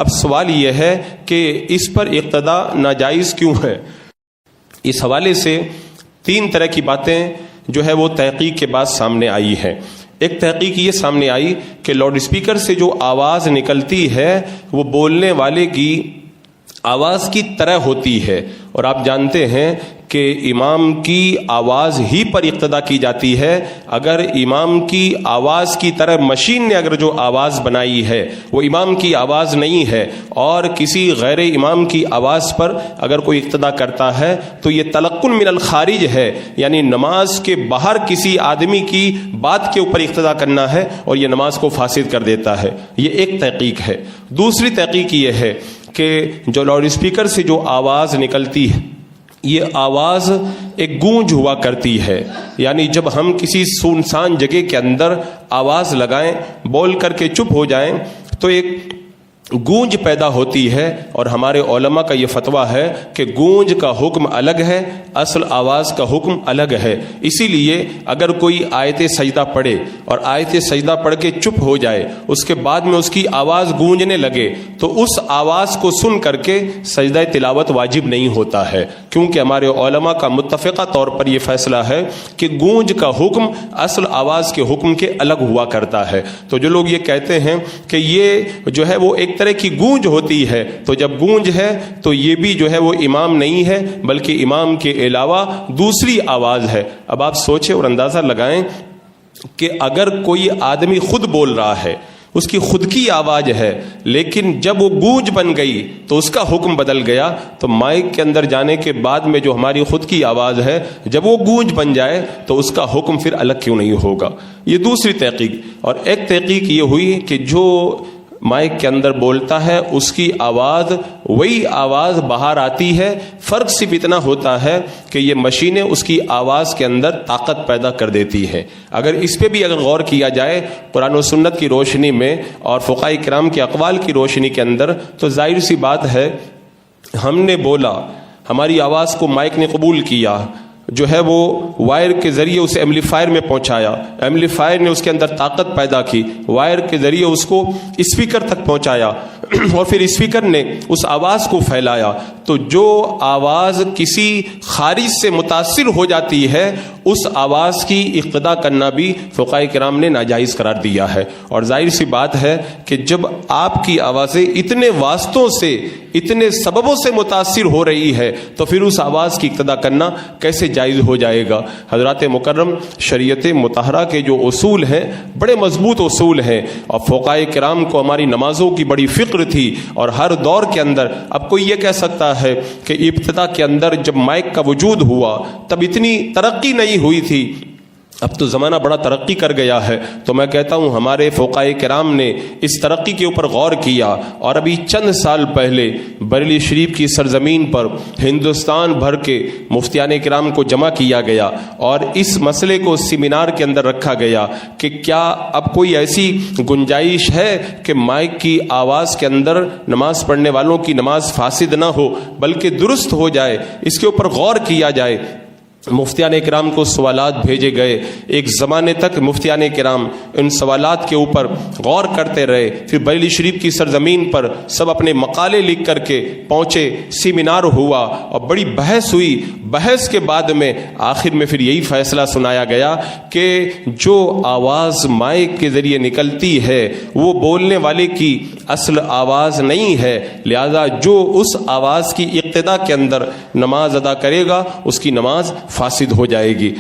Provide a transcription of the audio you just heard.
اب سوال یہ ہے کہ اس پر اقتدا ناجائز کیوں ہے؟ اس حوالے سے 3 طرح کی باتیں جو ہے وہ تحقیق کے بعد سامنے آئی ہے۔ ایک تحقیق یہ سامنے آئی کہ لاؤڈ اسپیکر سے جو آواز نکلتی ہے وہ بولنے والے کی آواز کی طرح ہوتی ہے، اور آپ جانتے ہیں کہ امام کی آواز ہی پر اقتدا کی جاتی ہے۔ اگر امام کی آواز کی طرح مشین نے اگر جو آواز بنائی ہے وہ امام کی آواز نہیں ہے، اور کسی غیر امام کی آواز پر اگر کوئی اقتدا کرتا ہے تو یہ تلقن من الخارج ہے، یعنی نماز کے باہر کسی آدمی کی بات کے اوپر اقتدا کرنا ہے اور یہ نماز کو فاسد کر دیتا ہے۔ یہ ایک تحقیق ہے۔ دوسری تحقیق یہ ہے کہ جو لاؤڈ اسپیکر سے جو آواز نکلتی ہے یہ آواز ایک گونج ہوا کرتی ہے، یعنی جب ہم کسی سنسان جگہ کے اندر آواز لگائیں، بول کر کے چپ ہو جائیں تو ایک گونج پیدا ہوتی ہے، اور ہمارے علماء کا یہ فتویٰ ہے کہ گونج کا حکم الگ ہے، اصل آواز کا حکم الگ ہے۔ اسی لیے اگر کوئی آیت سجدہ پڑھے اور آیت سجدہ پڑھ کے چپ ہو جائے، اس کے بعد میں اس کی آواز گونجنے لگے، تو اس آواز کو سن کر کے سجدہ تلاوت واجب نہیں ہوتا ہے، کیونکہ ہمارے علماء کا متفقہ طور پر یہ فیصلہ ہے کہ گونج کا حکم اصل آواز کے حکم کے الگ ہوا کرتا ہے۔ تو جو لوگ یہ کہتے ہیں کہ یہ جو ہے وہ ایک طرح کی گونج ہوتی ہے، تو جب گونج ہے تو یہ بھی جو ہے وہ امام نہیں ہے بلکہ امام کے علاوہ دوسری آواز ہے۔ اب آپ سوچیں اور اندازہ لگائیں کہ اگر کوئی آدمی خود بول رہا ہے، اس کی خود کی آواز ہے، لیکن جب وہ گونج بن گئی تو اس کا حکم بدل گیا، تو مائک کے اندر جانے کے بعد میں جو ہماری خود کی آواز ہے جب وہ گونج بن جائے تو اس کا حکم پھر الگ کیوں نہیں ہوگا؟ یہ دوسری تحقیق۔ اور ایک تحقیق یہ ہوئی کہ جو مائک کے اندر بولتا ہے اس کی آواز وہی آواز باہر آتی ہے، فرق صرف اتنا ہوتا ہے کہ یہ مشینیں اس کی آواز کے اندر طاقت پیدا کر دیتی ہیں۔ اگر اس پہ بھی اگر غور کیا جائے قرآن و سنت کی روشنی میں اور فقہاء کرام کے اقوال کی روشنی کے اندر، تو ظاہر سی بات ہے ہم نے بولا، ہماری آواز کو مائک نے قبول کیا، جو ہے وہ وائر کے ذریعے اسے ایمپلیفائر میں پہنچایا، ایمپلیفائر نے اس کے اندر طاقت پیدا کی، وائر کے ذریعے اس کو اسپیکر تک پہنچایا، اور پھر اسپیکر نے اس آواز کو پھیلایا۔ تو جو آواز کسی خارج سے متاثر ہو جاتی ہے اس آواز کی اقتدا کرنا بھی فقہاء کرام نے ناجائز قرار دیا ہے۔ اور ظاہر سی بات ہے کہ جب آپ کی آوازیں اتنے واسطوں سے، اتنے سببوں سے متاثر ہو رہی ہے تو پھر اس آواز کی اقتدا کرنا کیسے جائز ہو جائے گا؟ حضرات مکرم، شریعت مطہرہ کے جو اصول ہیں بڑے مضبوط اصول ہیں، اور فقہاء کرام کو ہماری نمازوں کی بڑی فکر تھی، اور ہر دور کے اندر اب کوئی یہ کہہ سکتا ہے کہ ابتدا کے اندر جب مائک کا وجود ہوا تب اتنی ترقی نہیں ہوئی تھی، اب تو زمانہ بڑا ترقی کر گیا ہے۔ تو میں کہتا ہوں ہمارے فقہاء کرام نے اس ترقی کے اوپر غور کیا، اور ابھی چند سال پہلے بریلی شریف کی سرزمین پر ہندوستان بھر کے مفتیان کرام کو جمع کیا گیا، اور اس مسئلے کو سیمینار کے اندر رکھا گیا کہ کیا اب کوئی ایسی گنجائش ہے کہ مائک کی آواز کے اندر نماز پڑھنے والوں کی نماز فاسد نہ ہو بلکہ درست ہو جائے، اس کے اوپر غور کیا جائے۔ مفتیان کرام کو سوالات بھیجے گئے، ایک زمانے تک مفتیان کرام ان سوالات کے اوپر غور کرتے رہے، پھر بریلی شریف کی سرزمین پر سب اپنے مقالے لکھ کر کے پہنچے، سیمینار ہوا اور بڑی بحث ہوئی۔ بحث کے بعد میں آخر میں پھر یہی فیصلہ سنایا گیا کہ جو آواز مائک کے ذریعے نکلتی ہے وہ بولنے والے کی اصل آواز نہیں ہے، لہذا جو اس آواز کی اقتدا کے اندر نماز ادا کرے گا اس کی نماز فاسد ہو جائے گی۔